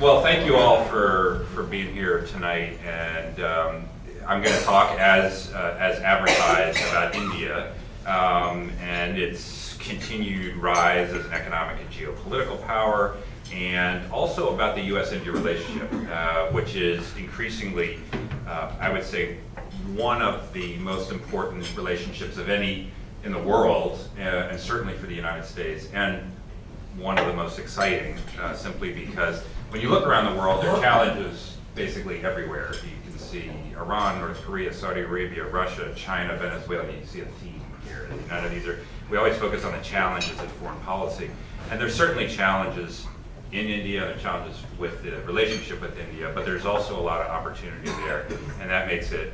Well, thank you all for being here tonight, and I'm going to talk as advertised about India and its continued rise as an economic and geopolitical power, and also about the U.S.-India relationship, which is increasingly, I would say, one of the most important relationships of any in the world, and certainly for the United States, and one of the most exciting, simply because when you look around the world, there are challenges basically everywhere. You can see Iran, North Korea, Saudi Arabia, Russia, China, Venezuela. You see a theme here. None of these are, we always focus on the challenges in foreign policy. And there's certainly challenges in India, and challenges with the relationship with India, but there's also a lot of opportunity there. And that makes it,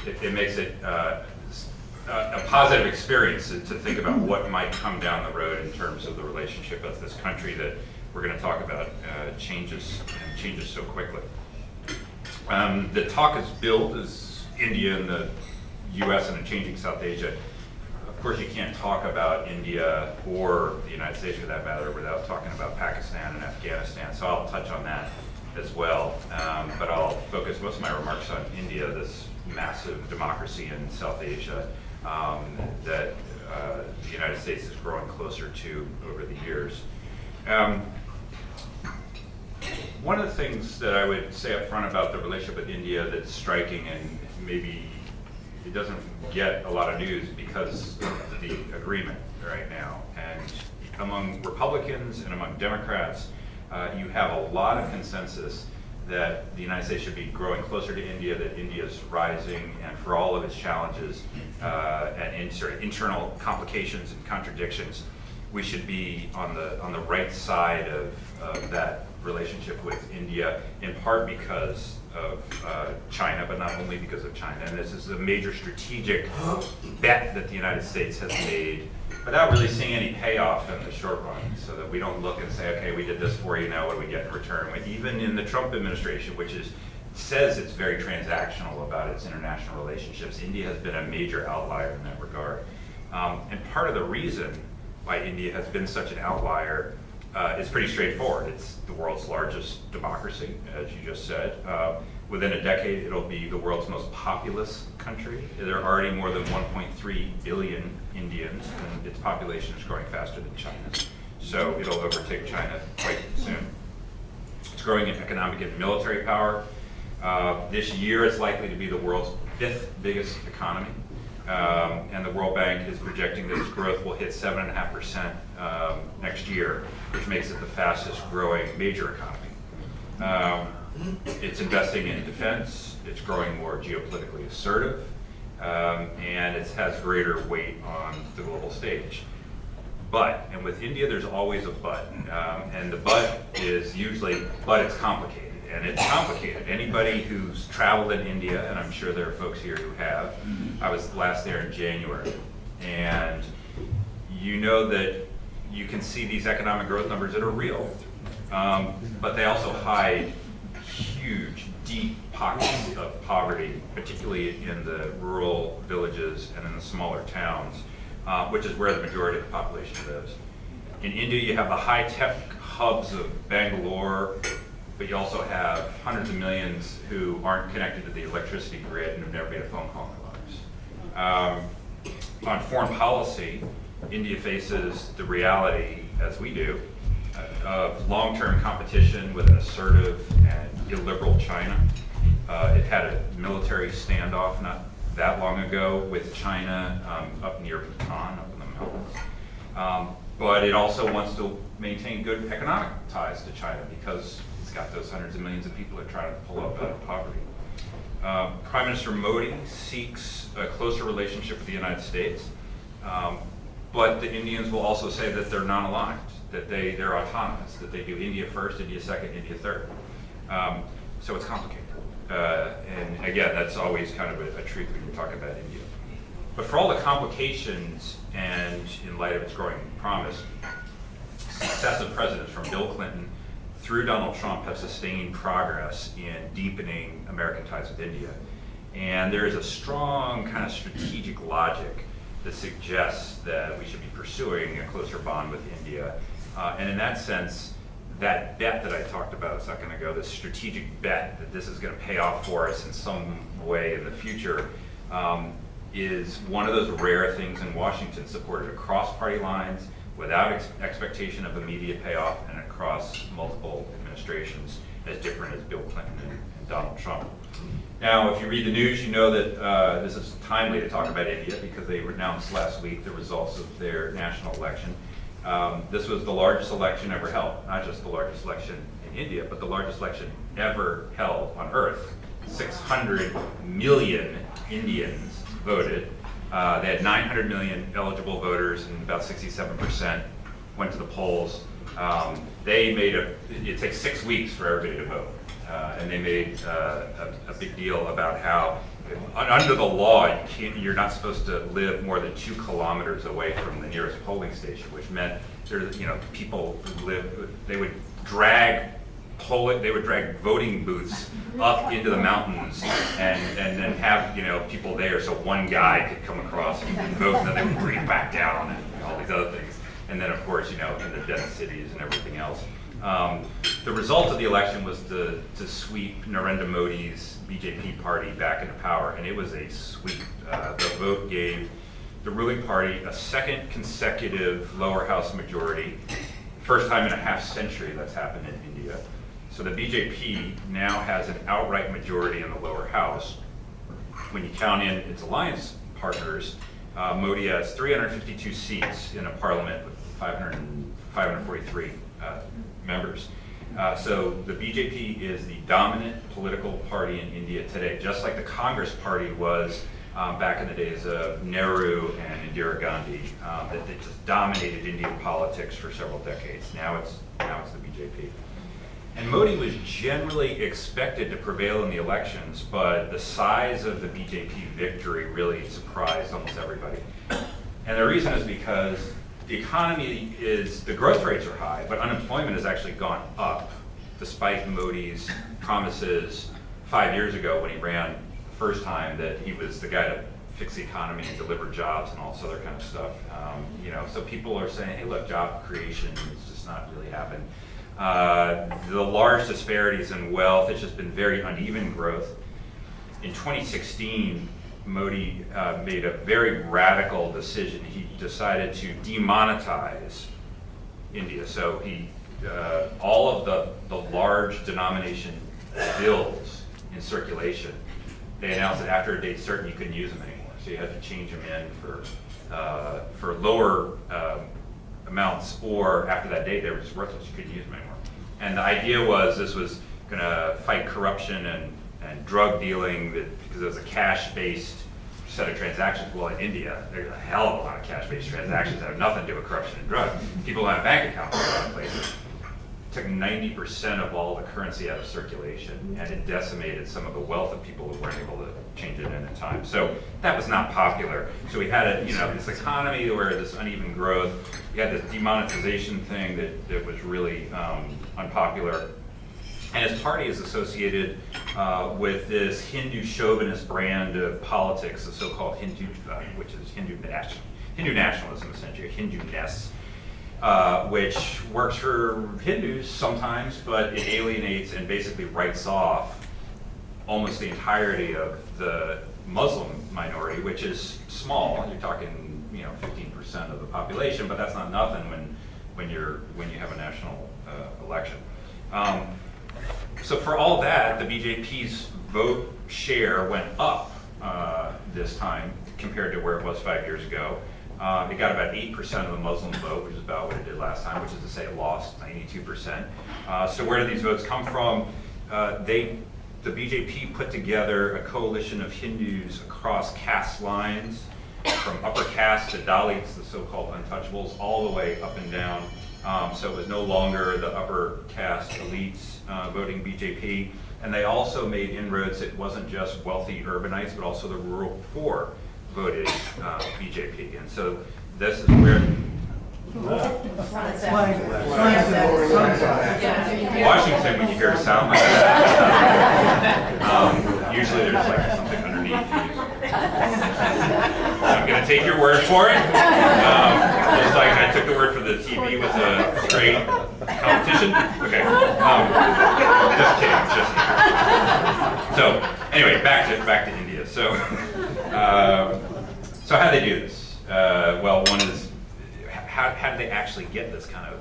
it makes it a positive experience to think about what might come down the road in terms of the relationship of this country that we're going to talk about changes so quickly. The talk is billed as India and the U.S. and a changing South Asia. Of course, you can't talk about India or the United States for that matter without talking about Pakistan and Afghanistan, so I'll touch on that as well. But I'll focus most of my remarks on India, this massive democracy in South Asia that the United States is growing closer to over the years. One of the things that I would say up front about the relationship with India that's striking, and maybe it doesn't get a lot of news because of the agreement right now, and among Republicans and among Democrats, you have a lot of consensus that the United States should be growing closer to India, that India is rising, and for all of its challenges and internal complications and contradictions, we should be on the right side of that relationship with India, in part because of China, but not only because of China. And this is a major strategic bet that the United States has made without really seeing any payoff in the short run, so that we don't look and say, okay, we did this for you, now what do we get in return? Even in the Trump administration, which says it's very transactional about its international relationships, India has been a major outlier in that regard. And part of the reason why India has been such an outlier is pretty straightforward. It's the world's largest democracy, as you just said. Within a decade, it'll be the world's most populous country. There are already more than 1.3 billion Indians, and its population is growing faster than China's. So it'll overtake China quite soon. It's growing in economic and military power. This year, it's likely to be the world's 5th biggest economy. And the World Bank is projecting that its growth will hit 7.5% next year, which makes it the fastest growing major economy. It's investing in defense, it's growing more geopolitically assertive, and it has greater weight on the global stage. But, and with India there's always a but, and the but is usually, but it's complicated. And it's complicated. Anybody who's traveled in India, and I'm sure there are folks here who have, I was last there in January, and you know that you can see these economic growth numbers that are real, but they also hide huge, deep pockets of poverty, particularly in the rural villages and in the smaller towns, which is where the majority of the population lives. In India, you have the high-tech hubs of Bangalore, but you also have hundreds of millions who aren't connected to the electricity grid and have never made a phone call in their lives. On foreign policy, India faces the reality, as we do, of long-term competition with an assertive and illiberal China. It had a military standoff not that long ago with China up near Bhutan, up in the mountains. But it also wants to maintain good economic ties to China because it's got those hundreds of millions of people that are trying to pull up out of poverty. Prime Minister Modi seeks a closer relationship with the United States, but the Indians will also say that they're non-aligned, that they're autonomous, that they do India first, India second, India third. So it's complicated. And again, that's always kind of a truth when you're talking about India. But for all the complications and in light of its growing promise, successive presidents from Bill Clinton through Donald Trump have sustained progress in deepening American ties with India. And there is a strong kind of strategic logic that suggests that we should be pursuing a closer bond with India. And in that sense, that bet that I talked about a second ago, this strategic bet that this is going to pay off for us in some way in the future, is one of those rare things in Washington, supported across party lines, without expectation of immediate payoff, and across multiple administrations, as different as Bill Clinton and Donald Trump. Now, if you read the news, you know that this is timely to talk about India, because they announced last week the results of their national election. This was the largest election ever held, not just the largest election in India, but the largest election ever held on Earth. 600 million Indians voted. They had 900 million eligible voters, and about 67% went to the polls. It takes 6 weeks for everybody to vote. And they made a big deal about how, under the law, you're not supposed to live more than 2 kilometers away from the nearest polling station, which meant people who they would drag voting booths up into the mountains and then have people there so one guy could come across and vote, and then they would bring it back down and all these other things. And then, of course, in the dense cities and everything else. The result of the election was to sweep Narendra Modi's BJP party back into power, and it was a sweep. The vote gave the ruling party a second consecutive lower house majority, first time in a half century that's happened in India. So the BJP now has an outright majority in the lower house. When you count in its alliance partners, Modi has 352 seats in a parliament with 543 members. So the BJP is the dominant political party in India today, just like the Congress Party was back in the days of Nehru and Indira Gandhi, that just dominated Indian politics for several decades. Now it's the BJP. And Modi was generally expected to prevail in the elections, but the size of the BJP victory really surprised almost everybody. And the reason is because the economy the growth rates are high, but unemployment has actually gone up, despite Modi's promises 5 years ago when he ran the first time that he was the guy to fix the economy and deliver jobs and all this other kind of stuff. So people are saying, hey, look, job creation is just not really happening. The large disparities in wealth, it's just been very uneven growth. In 2016, Modi made a very radical decision. He decided to demonetize India. So all of the large denomination bills in circulation, they announced that after a date certain you couldn't use them anymore. So you had to change them in for lower amounts, or after that date they were just worthless. You couldn't use them anymore. And the idea was this was going to fight corruption and drug dealing, because it was a cash-based set of transactions. Well, in India, there's a hell of a lot of cash-based transactions that have nothing to do with corruption and drugs. People don't have bank accounts in a lot of places. It took 90% of all the currency out of circulation, and it decimated some of the wealth of people who weren't able to change it in time. So that was not popular. So we had this economy where this uneven growth. You had this demonetization thing that was really unpopular. And his party is associated with this Hindu chauvinist brand of politics, the so-called Hindu, which is Hindu nationalism, essentially, Hindu-ness, which works for Hindus sometimes, but it alienates and basically writes off almost the entirety of the Muslim minority, which is small. You're talking, 15% of the population, but that's not nothing when you have a national election. So for all that, the BJP's vote share went up this time compared to where it was 5 years ago. It got about 8% of the Muslim vote, which is about what it did last time, which is to say it lost 92%. So where did these votes come from? The BJP put together a coalition of Hindus across caste lines, from upper caste to Dalits, the so-called untouchables, all the way up and down. So it was no longer the upper caste elites voting BJP. And they also made inroads. It wasn't just wealthy urbanites, but also the rural poor voted BJP. And so this is where Washington, when you hear a sound like that, usually there's like something underneath you. I'm going to take your word for it. Just like I took the word for the TV with a straight competition? Okay. Just kidding. Just kidding. So anyway, back to India. So so how do they do this? Well, one is how do they actually get this kind of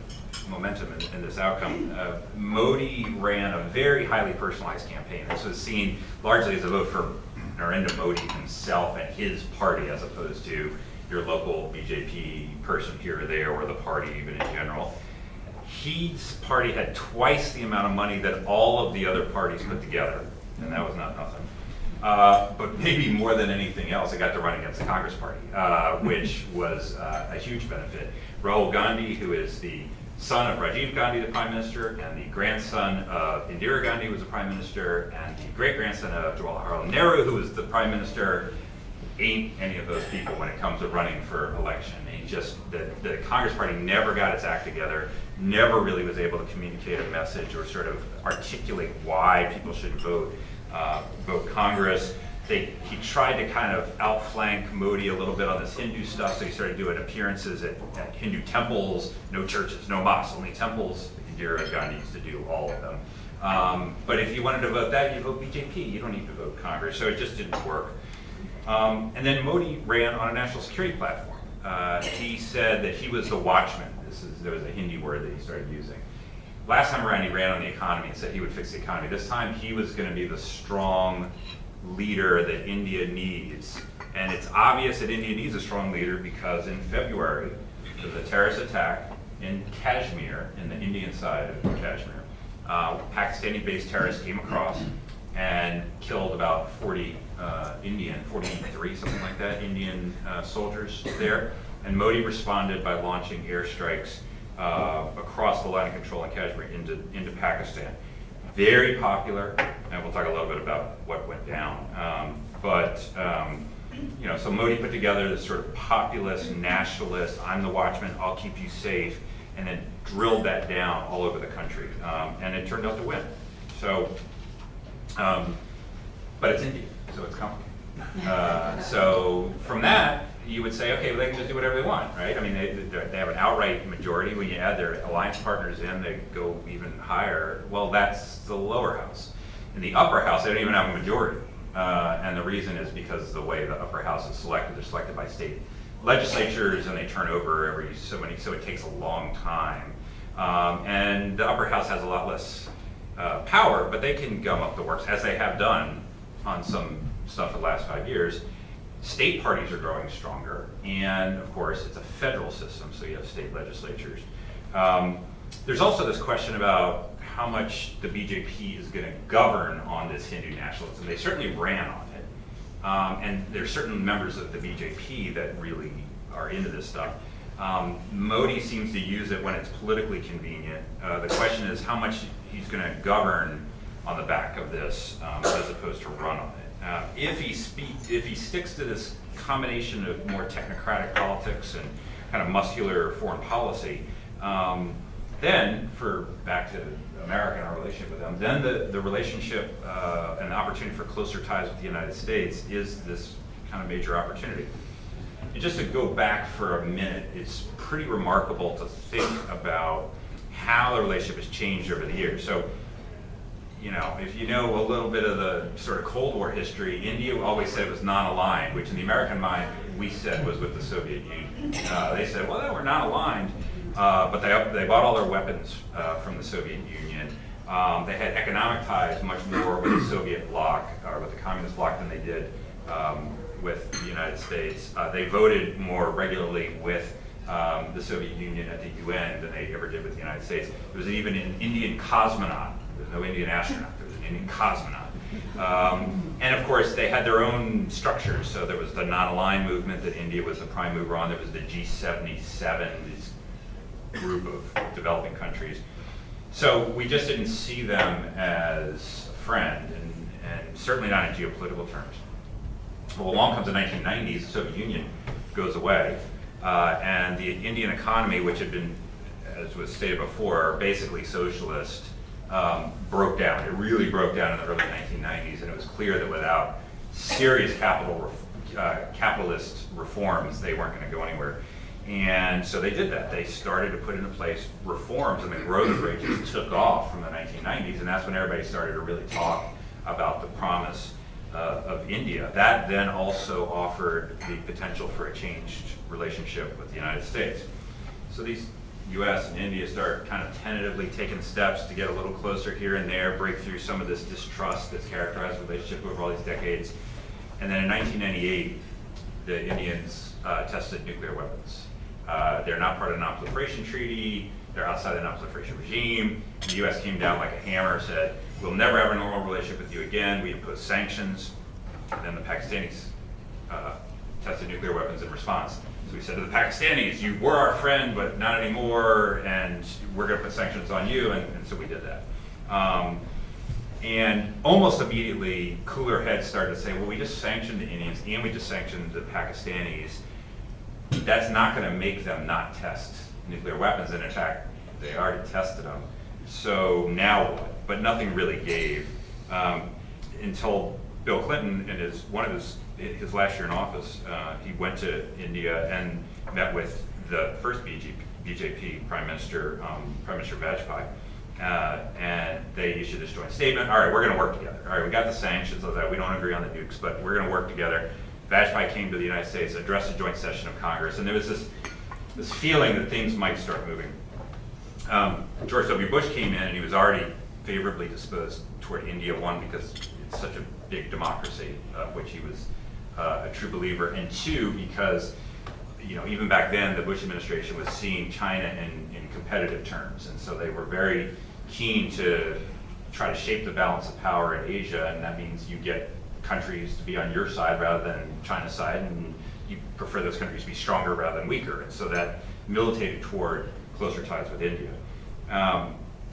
momentum in this outcome? Modi ran a very highly personalized campaign. This was seen largely as a vote for Narendra Modi himself and his party, as opposed to your local BJP person here or there, or the party even in general. His party had twice the amount of money that all of the other parties put together, and that was not nothing. But maybe more than anything else, it got to run against the Congress Party, which was a huge benefit. Rahul Gandhi, who is the son of Rajiv Gandhi, the Prime Minister, and the grandson of Indira Gandhi, who was the Prime Minister, and the great-grandson of Jawaharlal Nehru, who was the Prime Minister, ain't any of those people when it comes to running for election. And just the Congress Party never got its act together, never really was able to communicate a message or sort of articulate why people should vote Congress. He tried to kind of outflank Modi a little bit on this Hindu stuff, so he started doing appearances at Hindu temples, no churches, no mosques, only temples. Indira Gandhi used to do all of them. But if you wanted to vote that, you vote BJP. You don't need to vote Congress, so it just didn't work. And then Modi ran on a national security platform. He said that he was the watchman. There was a Hindi word that he started using. Last time around, he ran on the economy and said he would fix the economy. This time, he was going to be the strong leader that India needs. And it's obvious that India needs a strong leader because in February, there was a terrorist attack in Kashmir, in the Indian side of Kashmir. Pakistani-based terrorists came across and killed about 43, something like that, Indian soldiers there. And Modi responded by launching airstrikes across the line of control in Kashmir into Pakistan. Very popular, and we'll talk a little bit about what went down. So Modi put together this sort of populist, nationalist, I'm the watchman, I'll keep you safe, and then drilled that down all over the country. And it turned out to win. So, but it's India, so it's complicated. So from that, you would say, okay, well, they can just do whatever they want, right? I mean, they have an outright majority. When you add their alliance partners in, they go even higher. Well, that's the lower house. In the upper house, they don't even have a majority. And the reason is because the way the upper house is selected, they're selected by state legislatures, and they turn over every so many, so it takes a long time. And the upper house has a lot less power, but they can gum up the works, as they have done on some stuff for the last 5 years. State parties are growing stronger, and of course it's a federal system, so you have state legislatures. There's also this question about how much the BJP is going to govern on this Hindu nationalism. They certainly ran on it, and there's certain members of the BJP that really are into this stuff. Modi seems to use it when it's politically convenient. The question is how much he's going to govern on the back of this as opposed to run on it. If he sticks to this combination of more technocratic politics and kind of muscular foreign policy, then back to America and our relationship with them, then the relationship and the opportunity for closer ties with the United States is this kind of major opportunity. And just to go back for a minute, it's pretty remarkable to think about how the relationship has changed over the years. So, if you know a little bit of the sort of Cold War history, India always said it was non-aligned, which in the American mind, we said was with the Soviet Union. They said, well, no, we're not aligned, but they bought all their weapons from the Soviet Union. They had economic ties much more with the Soviet bloc, or with the communist bloc, than they did with the United States. They voted more regularly with the Soviet Union at the UN than they ever did with the United States. There was even an Indian cosmonaut. There was no Indian astronaut. There was an Indian cosmonaut. And of course, they had their own structures. So there was the non-aligned movement that India was the prime mover on. There was the G77, this group of developing countries. So we just didn't see them as a friend, and certainly not in geopolitical terms. Well, along comes the 1990s, the Soviet Union goes away, and the Indian economy, which had been, as was stated before, basically socialist, broke down. It really broke down in the early 1990s, and it was clear that without serious capitalist reforms, they weren't going to go anywhere. And so they did that. They started to put into place reforms, and the growth rate just took off from the 1990s, and that's when everybody started to really talk about the promise of India. That then also offered the potential for a changed relationship with the United States. So these US and India start kind of tentatively taking steps to get a little closer here and there, break through some of this distrust that's characterized the relationship over all these decades. And then in 1998, the Indians tested nuclear weapons. They're not part of the non-proliferation treaty, they're outside the non-proliferation regime. The US came down like a hammer, said, we'll never have a normal relationship with you again. We imposed sanctions. And then the Pakistanis tested nuclear weapons in response. So we said to the Pakistanis, you were our friend, but not anymore, and we're going to put sanctions on you, and so we did that. And almost immediately, cooler heads started to say, well, we just sanctioned the Indians, and we just sanctioned the Pakistanis. That's not going to make them not test nuclear weapons, and in fact, they already tested them. So now what? But nothing really gave until Bill Clinton, in one of his last year in office, he went to India and met with the first BJP Prime Minister Vajpayee, and they issued this joint statement. All right, we're going to work together. All right, we got the sanctions, so that we don't agree on the nukes, but we're going to work together. Vajpayee came to the United States, addressed a joint session of Congress, and there was this feeling that things might start moving. George W. Bush came in, and he was already favorably disposed toward India, one, because it's such a big democracy, which he was a true believer, and two, because even back then the Bush administration was seeing China in competitive terms, and so they were very keen to try to shape the balance of power in Asia, and that means you get countries to be on your side rather than China's side, and you prefer those countries to be stronger rather than weaker, and so that militated toward closer ties with India.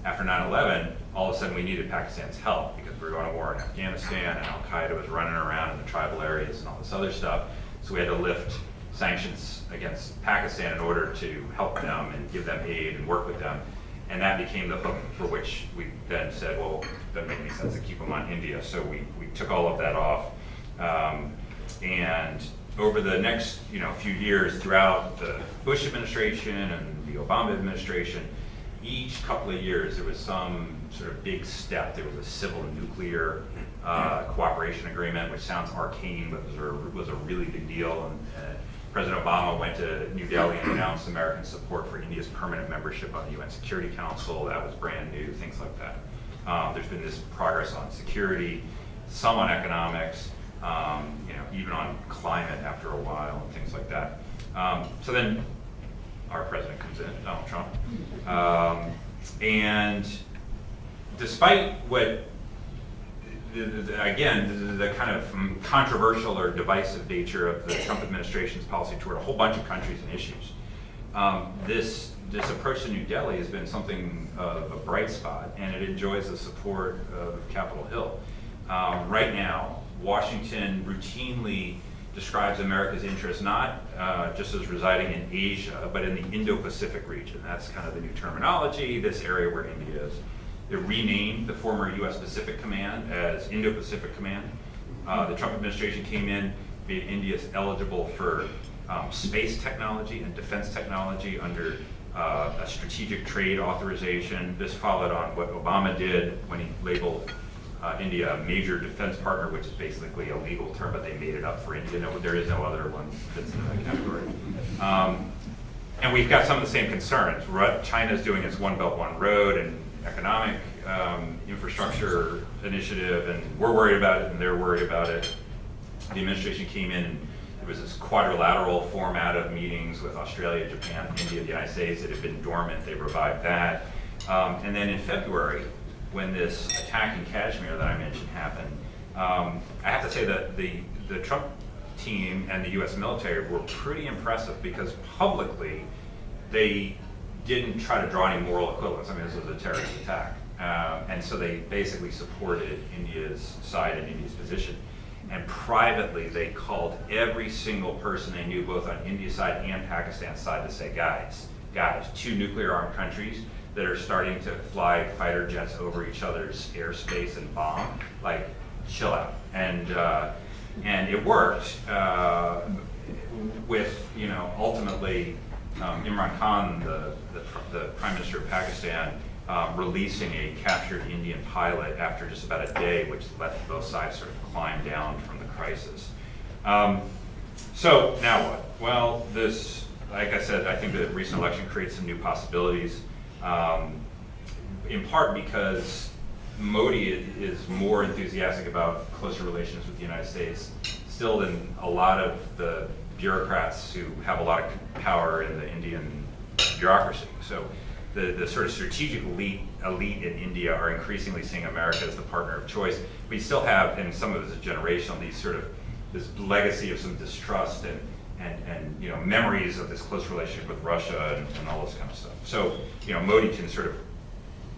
After 9/11, all of a sudden we needed Pakistan's help because we were going to war in Afghanistan, and Al-Qaeda was running around in the tribal areas and all this other stuff, so we had to lift sanctions against Pakistan in order to help them and give them aid and work with them. And that became the hook for which we then said, well, it doesn't make any sense to keep them on India. So we took all of that off. And over the next few years throughout the Bush administration and the Obama administration, each couple of years there was some sort of big step. There was a civil nuclear cooperation agreement, which sounds arcane, but was a really big deal. And President Obama went to New Delhi and announced American support for India's permanent membership on the UN Security Council. That was brand new, things like that. There's been this progress on security, some on economics, even on climate after a while, and things like that. So then our president comes in, Donald Trump. And despite what, the kind of controversial or divisive nature of the Trump administration's policy toward a whole bunch of countries and issues, this approach to New Delhi has been something of a bright spot, and it enjoys the support of Capitol Hill. Right now, Washington routinely describes America's interests not just as residing in Asia, but in the Indo-Pacific region. That's kind of the new terminology, this area where India is. They renamed the former U.S. Pacific Command as Indo-Pacific Command. The Trump administration came in, made India eligible for space technology and defense technology under a strategic trade authorization. This followed on what Obama did when he labeled India a major defense partner, which is basically a legal term, but they made it up for India. No, there is no other one that fits in that category. And we've got some of the same concerns. China's doing its One Belt, One Road and economic infrastructure initiative, and we're worried about it and they're worried about it. The administration came in and there was this quadrilateral format of meetings with Australia, Japan, India, the United States that had been dormant. They revived that. And then in February, when this attack in Kashmir that I mentioned happened, I have to say that the Trump team and the US military were pretty impressive because publicly they didn't try to draw any moral equivalence. I mean, this was a terrorist attack. And so they basically supported India's side and India's position. And privately, they called every single person they knew, both on India's side and Pakistan's side, to say, guys, two nuclear-armed countries that are starting to fly fighter jets over each other's airspace and bomb, like, chill out. And it worked with, ultimately Imran Khan, the Prime Minister of Pakistan, releasing a captured Indian pilot after just about a day, which let both sides sort of climb down from the crisis. So now what? Well, this, like I said, I think the recent election creates some new possibilities, in part because Modi is more enthusiastic about closer relations with the United States still than a lot of the bureaucrats who have a lot of power in the Indian bureaucracy. So the sort of strategic elite in India are increasingly seeing America as the partner of choice. We still have, and some of it is generational, these sort of this legacy of some distrust and you know, memories of this close relationship with Russia and all this kind of stuff. So, you know, Modi can sort of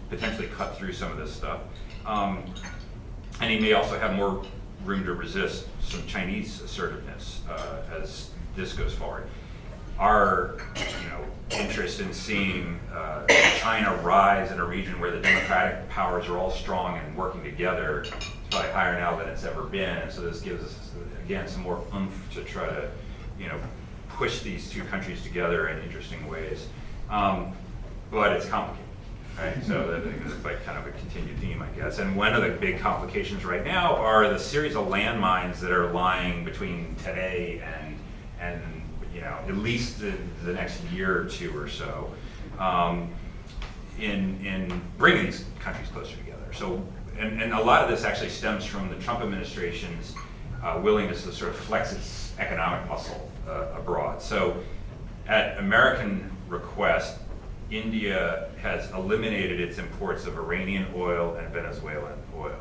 potentially cut through some of this stuff. And he may also have more room to resist some Chinese assertiveness as this goes forward. Our, you know, interest in seeing China rise in a region where the democratic powers are all strong and working together is probably higher now than it's ever been. And so this gives us, again, some more oomph to try to, you know, push these two countries together in interesting ways. But it's complicated, right? So I think it's like kind of a continued theme, I guess. And one of the big complications right now are the series of landmines that are lying between today and you know, at least the next year or two or so, in bringing these countries closer together. So, and a lot of this actually stems from the Trump administration's willingness to sort of flex its economic muscle abroad. So, at American request, India has eliminated its imports of Iranian oil and Venezuelan oil.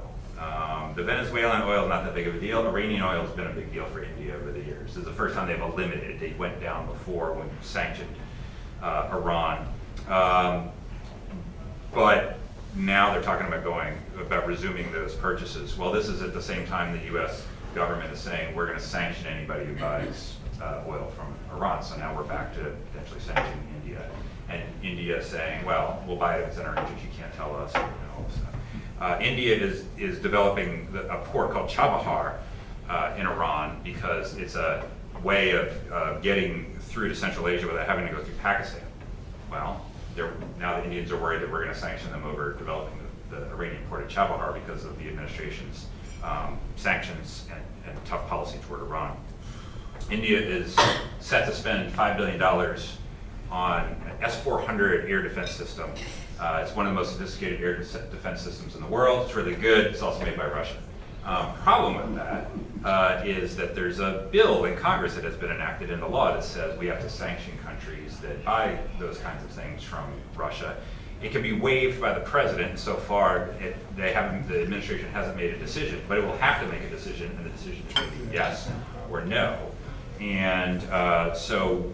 The Venezuelan oil is not that big of a deal. Iranian oil has been a big deal for India over the years. This is the first time they've eliminated it. They went down before when sanctioned Iran. But now they're talking about resuming those purchases. Well, this is at the same time the U.S. government is saying we're going to sanction anybody who buys oil from Iran. So now we're back to potentially sanctioning India. And India is saying, well, we'll buy it if it's in our interest. You can't tell us. You know, all this stuff. India is developing a port called Chabahar in Iran because it's a way of getting through to Central Asia without having to go through Pakistan. Well, now the Indians are worried that we're going to sanction them over developing the Iranian port at Chabahar because of the administration's sanctions and tough policy toward Iran. India is set to spend $5 billion on an S-400 air defense system. It's one of the most sophisticated air defense systems in the world. It's really good. It's also made by Russia. Problem with that is that there's a bill in Congress that has been enacted into law that says we have to sanction countries that buy those kinds of things from Russia. It can be waived by the president. So far, the administration hasn't made a decision, but it will have to make a decision, and the decision is going to be yes or no. And so,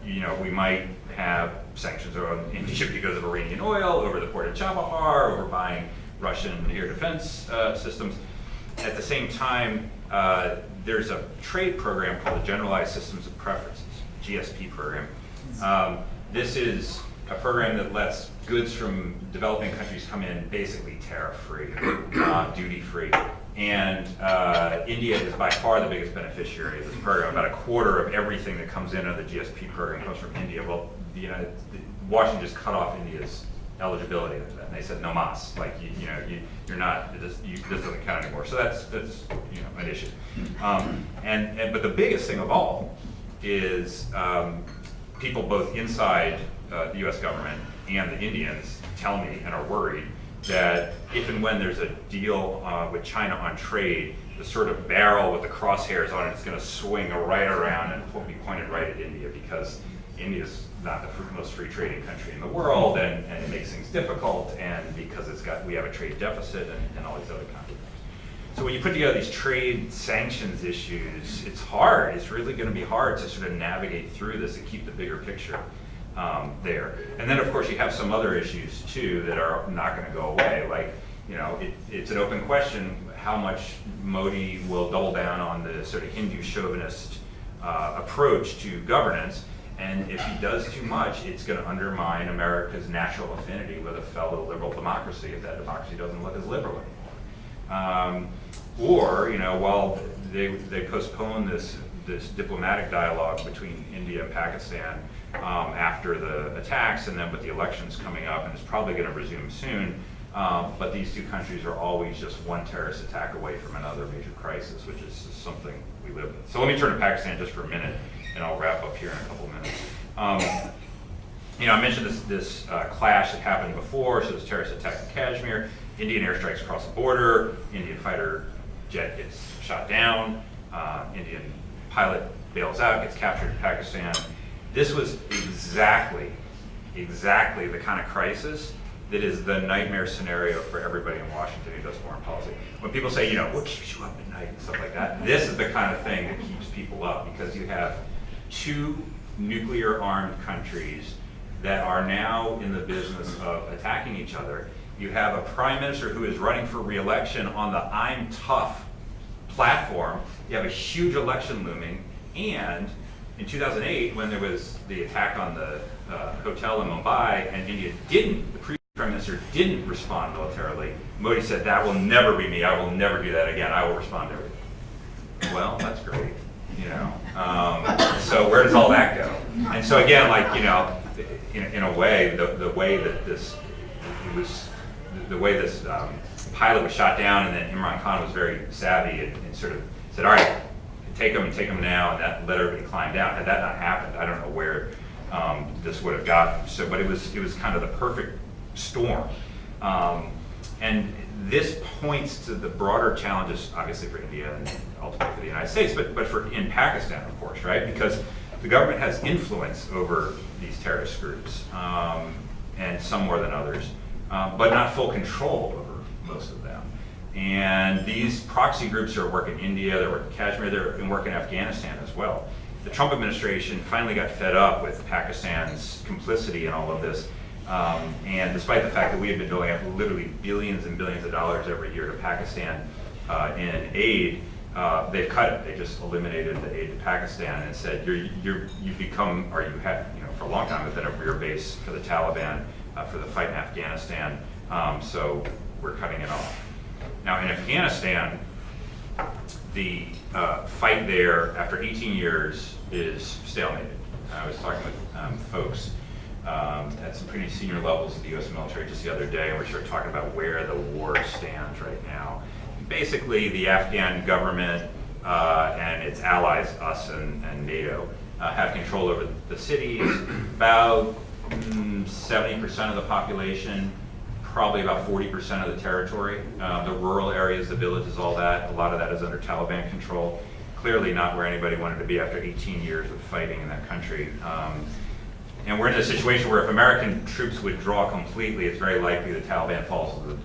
you know, we might have sanctions on India because of Iranian oil, over the port of Chabahar, over buying Russian air defense systems. At the same time, there's a trade program called the Generalized Systems of Preferences, GSP program. This is a program that lets goods from developing countries come in basically tariff-free, duty-free. And India is by far the biggest beneficiary of this program. About a quarter of everything that comes in under the GSP program comes from India. Well, Washington just cut off India's eligibility of that, and they said no mas, like you're not, this doesn't count anymore. So that's you know, an issue. But the biggest thing of all is people both inside the U.S. government and the Indians tell me and are worried that if and when there's a deal with China on trade, the sort of barrel with the crosshairs on it is going to swing right around and will be pointed right at India, because India's not the most free trading country in the world, and it makes things difficult, and because we have a trade deficit and all these other kinds of things. So when you put together these trade sanctions issues, it's hard. It's really going to be hard to sort of navigate through this and keep the bigger picture there. And then, of course, you have some other issues too that are not going to go away. Like, you know, it's an open question how much Modi will double down on the sort of Hindu chauvinist approach to governance. And if he does too much, it's going to undermine America's natural affinity with a fellow liberal democracy if that democracy doesn't look as liberal anymore. Or, you know, while they postpone this diplomatic dialogue between India and Pakistan, after the attacks, and then with the elections coming up, and it's probably going to resume soon. But these two countries are always just one terrorist attack away from another major crisis, which is just something we live with. So let me turn to Pakistan just for a minute, and I'll wrap up here in a couple minutes. I mentioned this clash that happened before, so this terrorist attack in Kashmir, Indian airstrikes across the border, Indian fighter jet gets shot down, Indian pilot bails out, gets captured in Pakistan. This was exactly the kind of crisis that is the nightmare scenario for everybody in Washington who does foreign policy. When people say, what keeps you up at night and stuff like that, this is the kind of thing that keeps people up, because you have two nuclear-armed countries that are now in the business of attacking each other. You have a prime minister who is running for re-election on the I'm tough platform. You have a huge election looming, and in 2008, when there was the attack on the hotel in Mumbai, and India the previous prime minister didn't respond militarily, Modi said, that will never be me, I will never do that again, I will respond to everything. Well, that's great, so where does all that go? And so again, in a way, the way this pilot was shot down, and then Imran Khan was very savvy and sort of said, all right, take them now, and that let everybody climb down. Had that not happened, I don't know where this would have gotten. So, but it was kind of the perfect storm. And this points to the broader challenges, obviously for India and ultimately for the United States, but in Pakistan, of course, right? Because the government has influence over these terrorist groups, and some more than others, but not full control over most of them. And these proxy groups are at work in India, they're working in Kashmir, they're at work in Afghanistan as well. The Trump administration finally got fed up with Pakistan's complicity in all of this. And despite the fact that we had been doling out literally billions and billions of dollars every year to Pakistan in aid, they've cut it. They just eliminated the aid to Pakistan and said, you've become, or you have, for a long time, have been a rear base for the Taliban for the fight in Afghanistan. So we're cutting it off. Now in Afghanistan, the fight there after 18 years is stalemated. I was talking with folks at some pretty senior levels of the U.S. military just the other day, and we're sort of talking about where the war stands right now. Basically, the Afghan government and its allies, us and NATO, have control over the cities. About 70% of the population, probably about 40% of the territory. The rural areas, the villages, all that, a lot of that is under Taliban control. Clearly not where anybody wanted to be after 18 years of fighting in that country. And we're in a situation where if American troops withdraw completely, it's very likely the Taliban falls to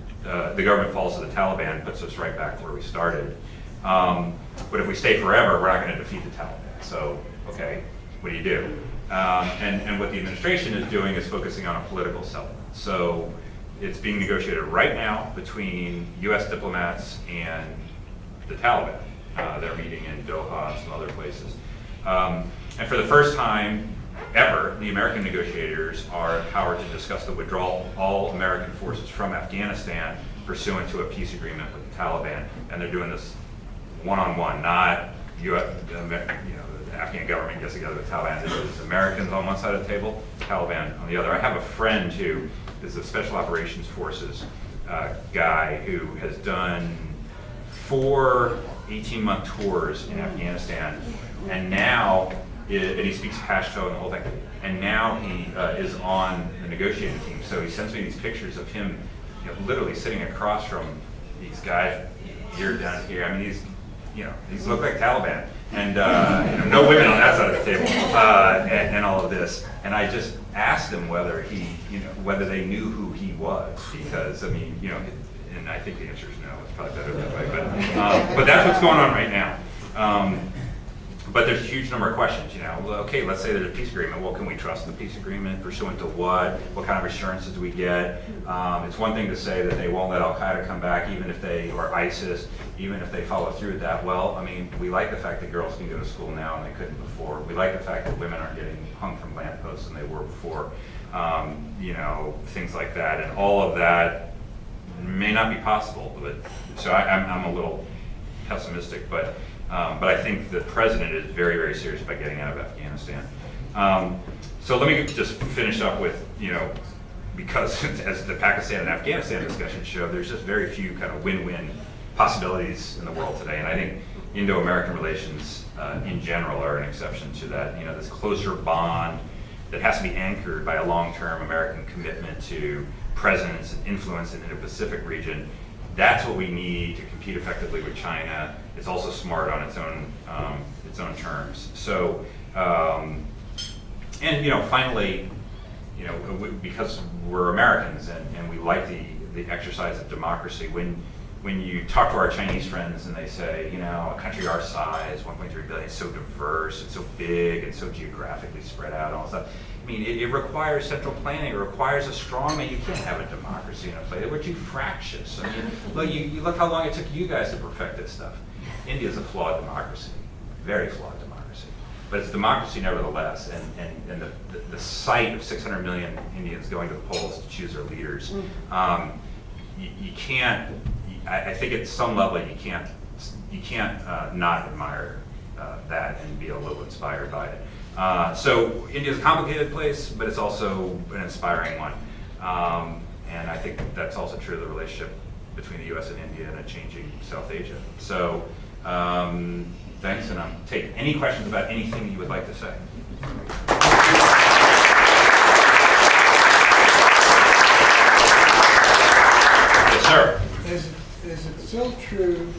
the government falls to the Taliban, puts us right back where we started. But if we stay forever, we're not going to defeat the Taliban. So, okay, what do you do? And what the administration is doing is focusing on a political settlement. So it's being negotiated right now between U.S. diplomats and the Taliban. They're meeting in Doha and some other places. And for the first time ever, the American negotiators are empowered to discuss the withdrawal of all American forces from Afghanistan pursuant to a peace agreement with the Taliban. And they're doing this one-on-one, not the Afghan government gets together with Taliban. This is Americans on one side of the table, Taliban on the other. I have a friend who is a Special Operations Forces guy who has done 4 18-month tours in Afghanistan, and now, and he speaks Pashto and the whole thing, and now he is on the negotiating team. So he sends me these pictures of him literally sitting across from these guys here, down here. I mean, these look like Taliban. And no women on that side of the table, and all of this. And I just asked him whether whether they knew who he was, because I mean, and I think the answer is no. It's probably better that way, but that's what's going on right now. But there's a huge number of questions. Well, okay, let's say there's a peace agreement. Well, can we trust the peace agreement? Pursuant to what? What kind of assurances do we get? It's one thing to say that they won't let Al-Qaeda come back, or ISIS, even if they follow through with that. Well, I mean, we like the fact that girls can go to school now and they couldn't before. We like the fact that women aren't getting hung from lampposts than they were before. Things like that, and all of that may not be possible. But so I'm a little pessimistic, but I think the president is very, very serious about getting out of Afghanistan. So let me just finish up with, because as the Pakistan and Afghanistan discussion showed, there's just very few kind of win-win possibilities in the world today. And I think Indo-American relations in general are an exception to that. This closer bond that has to be anchored by a long-term American commitment to presence and influence in the Indo-Pacific region. That's what we need to compete effectively with China. It's also smart on its own terms. So, finally, because we're Americans and we like the exercise of democracy, when you talk to our Chinese friends and they say, a country our size, 1.3 billion, is so diverse, it's so big, and so geographically spread out, and all that stuff. I mean, it requires central planning. It requires a strong man. You can't have a democracy in a place. We're too fractious. I mean, look, you look how long it took you guys to perfect this stuff. India's a flawed democracy, very flawed democracy. But it's a democracy nevertheless, and the sight of 600 million Indians going to the polls to choose their leaders, you can't. I think at some level you can't not admire that and be a little inspired by it. So India's a complicated place, but it's also an inspiring one. And I think that's also true of the relationship between the U.S. and India and a changing South Asia. So thanks, and I'll take any questions about anything you would like to say. Yes, sir. Is it still true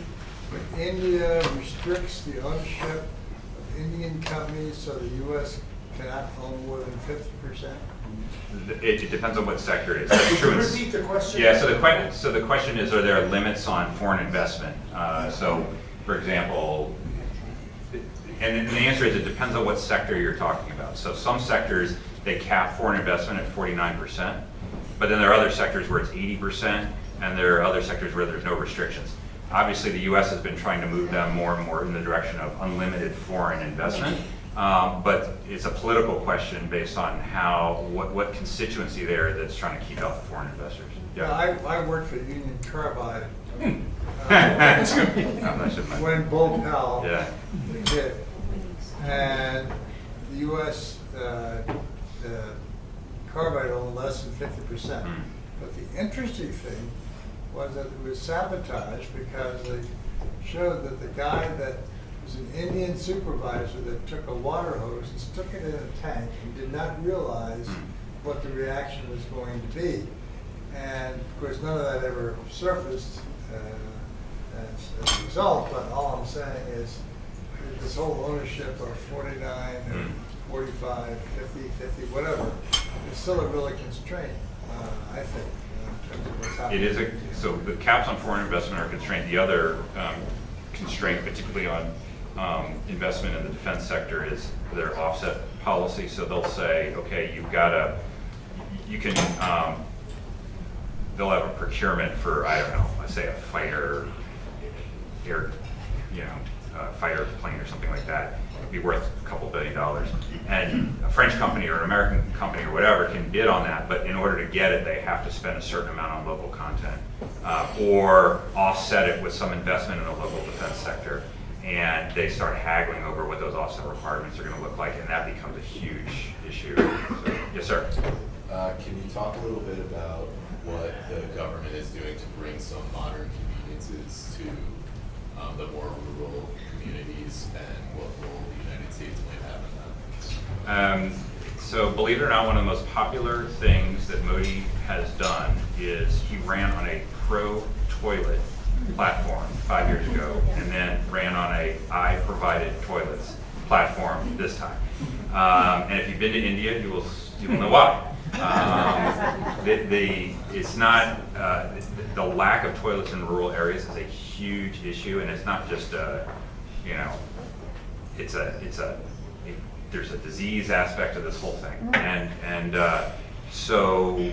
that India restricts the ownership of Indian companies so the U.S. cannot own more than 50%? It depends on what sector it is. That's true. Repeat the question. Yeah. So the question is, are there limits on foreign investment? So, for example, and the answer is it depends on what sector you're talking about. So some sectors they cap foreign investment at 49%, but then there are other sectors where it's 80%. And there are other sectors where there's no restrictions. Obviously, the U.S. has been trying to move them more and more in the direction of unlimited foreign investment, but it's a political question based on what constituency there that's trying to keep out the foreign investors. Yeah, I worked for Union Carbide when Bull Powell hit, and the U.S. Carbide owned less than 50%. But the interesting thing was that it was sabotaged because they showed that the guy that was an Indian supervisor that took a water hose and stuck it in a tank and did not realize what the reaction was going to be. And of course, none of that ever surfaced as a result, but all I'm saying is this whole ownership of 49 or 45, 50, 50, whatever, is still a really constraint, I think. It is so the caps on foreign investment are constrained. The other constraint, particularly on investment in the defense sector, is their offset policy. So they'll say, okay, they'll have a procurement for, I don't know, let's say a fighter fighter plane or something like that. It'd be worth a couple $2 billion. And a French company or an American company or whatever can bid on that, but in order to get it, they have to spend a certain amount on local content or offset it with some investment in the local defense sector. And they start haggling over what those offset requirements are going to look like, and that becomes a huge issue. So, yes, sir. Can you talk a little bit about what the government is doing to bring some modern conveniences to the more rural communities, and what role the United States might have in that? So believe it or not, one of the most popular things that Modi has done is he ran on a pro-toilet platform 5 years ago, and then ran on a I-provided toilets platform this time. And if you've been to India, you will know why. It's not the lack of toilets in rural areas is a huge issue, and it's not just there's a disease aspect to this whole thing, and so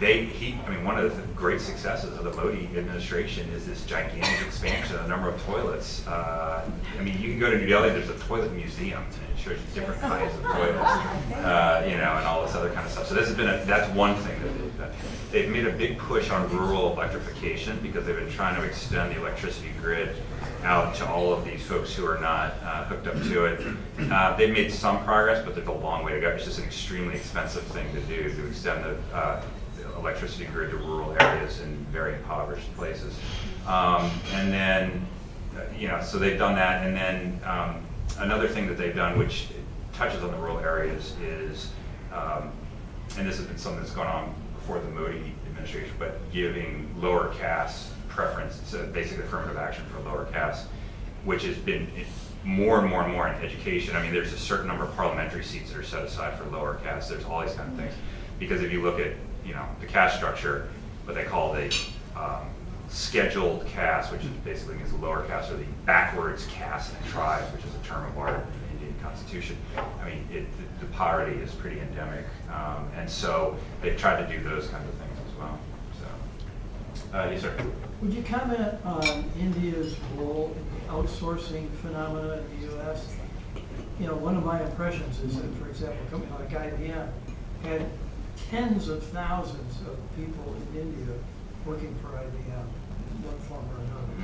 I mean, one of the great successes of the Modi administration is this gigantic expansion of the number of toilets. I mean, you can go to New Delhi, there's a toilet museum, and it shows you different kinds of toilets, you know, and all this other kind of stuff. So this has been that's one thing that they've done. They've made a big push on rural electrification because they've been trying to extend the electricity grid out to all of these folks who are not hooked up to it. They've made some progress, but there's a long way to go. It's just an extremely expensive thing to do, to extend the electricity grid to rural areas in very impoverished places. And then, you know, so they've done that. And then another thing that they've done, which touches on the rural areas, is, and this has been something that's gone on before the Modi administration, but giving lower caste preference, so basically affirmative action for lower caste, which has been more and more and more in education. I mean, there's a certain number of parliamentary seats that are set aside for lower caste. There's all these kind of things. Because if you look at, you know, the caste structure, what they call the scheduled caste, which is basically means the lower caste, or the backwards caste and tribes, which is a term of art in the Indian Constitution. I mean, the poverty is pretty endemic, and so they've tried to do those kinds of things as well. So, yes, sir. Would you comment on India's role in the outsourcing phenomena in the U.S.? You know, one of my impressions is that, for example, a company like IBM had tens of thousands of people in India working for IBM in one form or another.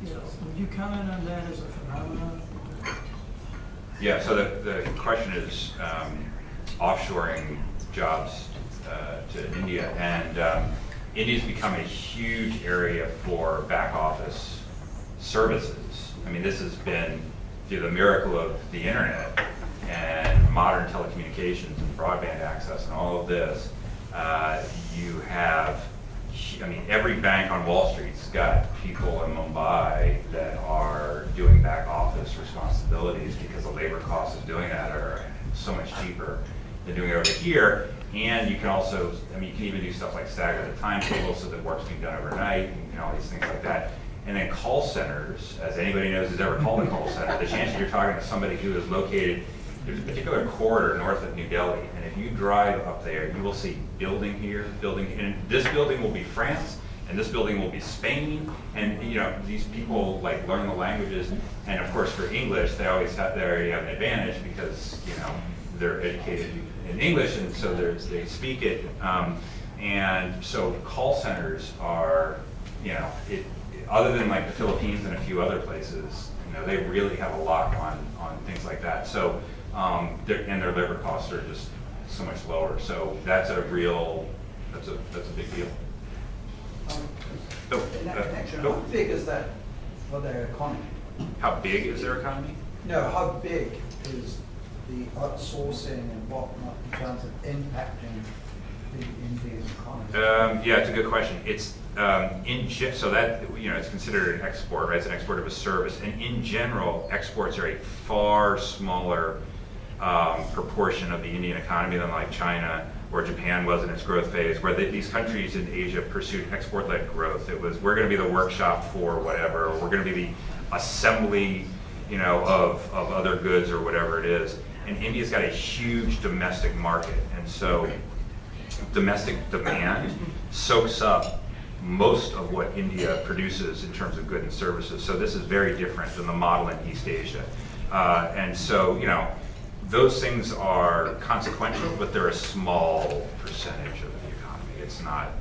You know, would you comment on that as a phenomenon? Yeah, so the question is offshoring jobs to India, and India's become a huge area for back office services. I mean, this has been through the miracle of the internet and modern telecommunications and broadband access and all of this. You have, I mean, every bank on Wall Street's got people in Mumbai that are doing back office responsibilities because the labor costs of doing that are so much cheaper than doing it over here. And you can also, I mean, you can even do stuff like stagger the timetable so that work's being done overnight and all these things like that. And then call centers, as anybody knows who's ever called a call center, the chances you're talking to somebody who is located, there's a particular corridor north of New Delhi, and if you drive up there, you will see building here, and this building will be France, and this building will be Spain, and you know, these people like learn the languages, and of course for English, they already have an advantage because, you know, they're educated in English, and so they speak it, and so call centers are, you know, other than like the Philippines and a few other places, you know, they really have a lock on things like that. So, their labor costs are just so much lower. So that's a big deal. In that connection, how big is that for their economy? How big is their economy? No, how big is the outsourcing and whatnot in terms of impacting the Indian economy? Yeah, it's a good question. It's so that, you know, it's considered an export, right? It's an export of a service, and in general, exports are a far smaller proportion of the Indian economy than like China or Japan was in its growth phase, where these countries in Asia pursued export-led growth. It was, we're going to be the workshop for whatever, or we're going to be the assembly, you know, of other goods or whatever it is. And India's got a huge domestic market, and so domestic demand soaks up most of what India produces in terms of goods and services. So this is very different than the model in East Asia. And so, you know, those things are consequential, but they're a small percentage of the economy. It's not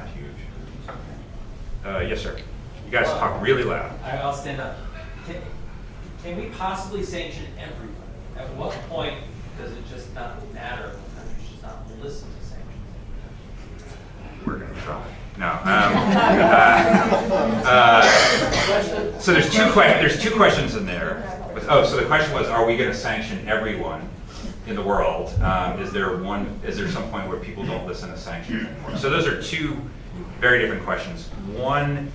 huge. Yes, sir. You guys talk really loud. I'll stand up. Can we possibly sanction everyone? At what point does it just not matter if countries just not listen to sanctions? We're going to try. No. So there's two questions in there. So the question was, are we going to sanction everyone in the world? Is there some point where people don't listen to sanctions anymore? So those are two very different questions. One,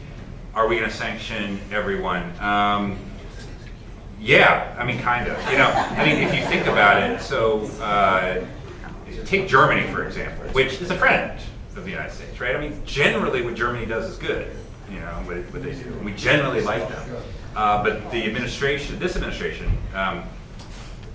are we going to sanction everyone? Yeah, I mean, kind of. You know, I mean, if you think about it, so take Germany, for example, which is a friend of the United States, right? I mean, generally what Germany does is good, you know, what they do. We generally like them. But this administration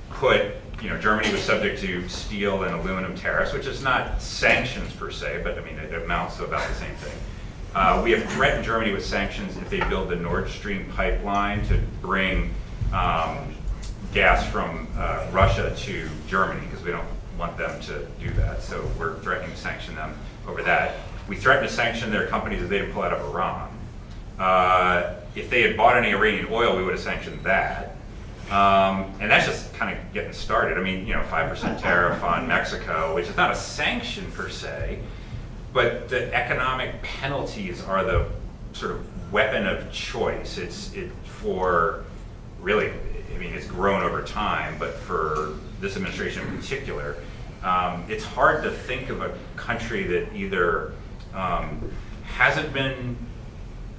put Germany was subject to steel and aluminum tariffs, which is not sanctions per se, but I mean, it amounts to about the same thing. We have threatened Germany with sanctions if they build the Nord Stream pipeline to bring gas from Russia to Germany, because we don't want them to do that. So we're threatening to sanction them over that. We threatened to sanction their companies if they didn't pull out of Iran. If they had bought any Iranian oil, we would have sanctioned that. And that's just kind of getting started. I mean, 5% tariff on Mexico, which is not a sanction per se, but the economic penalties are the sort of weapon of choice. It's grown over time, but for this administration in particular, it's hard to think of a country that either hasn't been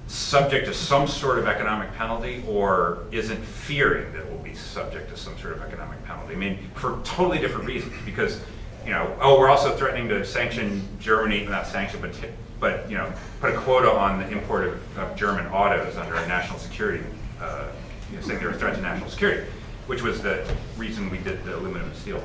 subject to some sort of economic penalty or isn't fearing that it will be subject to some sort of economic penalty. I mean, for totally different reasons, because, we're also threatening to sanction Germany, not sanction, but put a quota on the import of German autos under a national security, saying they're a threat to national security, which was the reason we did the aluminum and steel.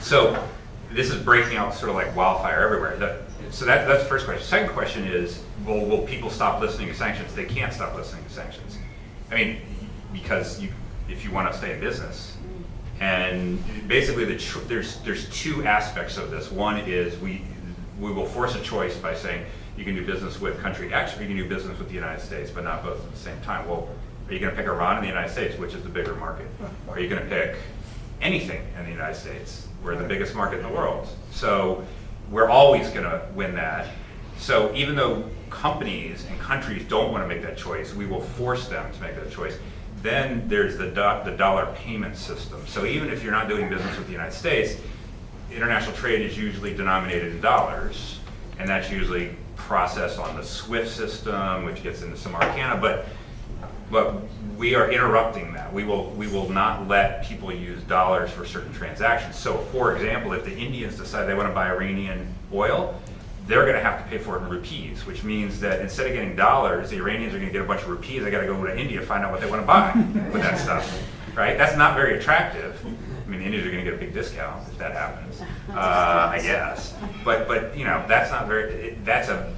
So this is breaking out sort of like wildfire everywhere. So that's the first question. Second question is, will people stop listening to sanctions? They can't stop listening to sanctions. I mean, because if you want to stay in business, and basically there's two aspects of this. One is we will force a choice by saying you can do business with country X or you can do business with the United States, but not both at the same time. Well, are you going to pick Iran in the United States, which is the bigger market? Or are you going to pick anything in the United States? We're the biggest market in the world. So we're always going to win that. So even though companies and countries don't want to make that choice, we will force them to make that choice. Then there's the dollar payment system. So even if you're not doing business with the United States, international trade is usually denominated in dollars, and that's usually processed on the SWIFT system, which gets into some arcana, but we are interrupting that. We will not let people use dollars for certain transactions. So for example, if the Indians decide they want to buy Iranian oil, they're going to have to pay for it in rupees, which means that instead of getting dollars, the Iranians are going to get a bunch of rupees. They got to go to India, find out what they want to buy with that stuff, right? That's not very attractive. I mean, the Indians are going to get a big discount if that happens, I guess. But that's not very. That's a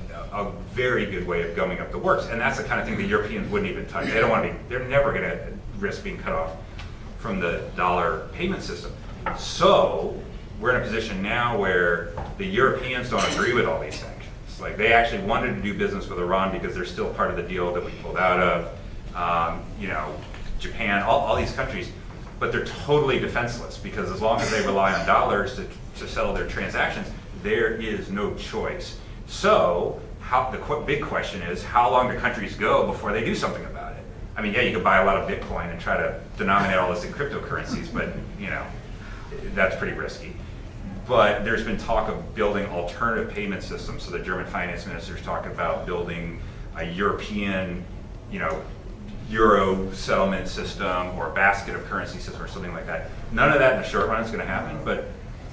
very good way of gumming up the works, and that's the kind of thing the Europeans wouldn't even touch. They don't want to be. They're never going to risk being cut off from the dollar payment system. So we're in a position now where the Europeans don't agree with all these sanctions. Like, they actually wanted to do business with Iran because they're still part of the deal that we pulled out of. Japan, all these countries, but they're totally defenseless because as long as they rely on dollars to settle their transactions, there is no choice. So the big question is, how long do countries go before they do something about it? I mean, yeah, you could buy a lot of Bitcoin and try to denominate all this in cryptocurrencies, but that's pretty risky. But there's been talk of building alternative payment systems. So the German finance minister is talking about building a European, euro settlement system or a basket of currency system or something like that. None of that in the short run is going to happen, but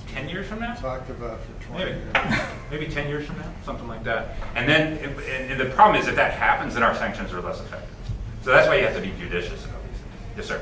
10 years from now? Talked about for 20 Maybe. years. Maybe 10 years from now, something like that. And then, and the problem is if that happens, then our sanctions are less effective. So that's why you have to be judicious about these things. Yes, sir.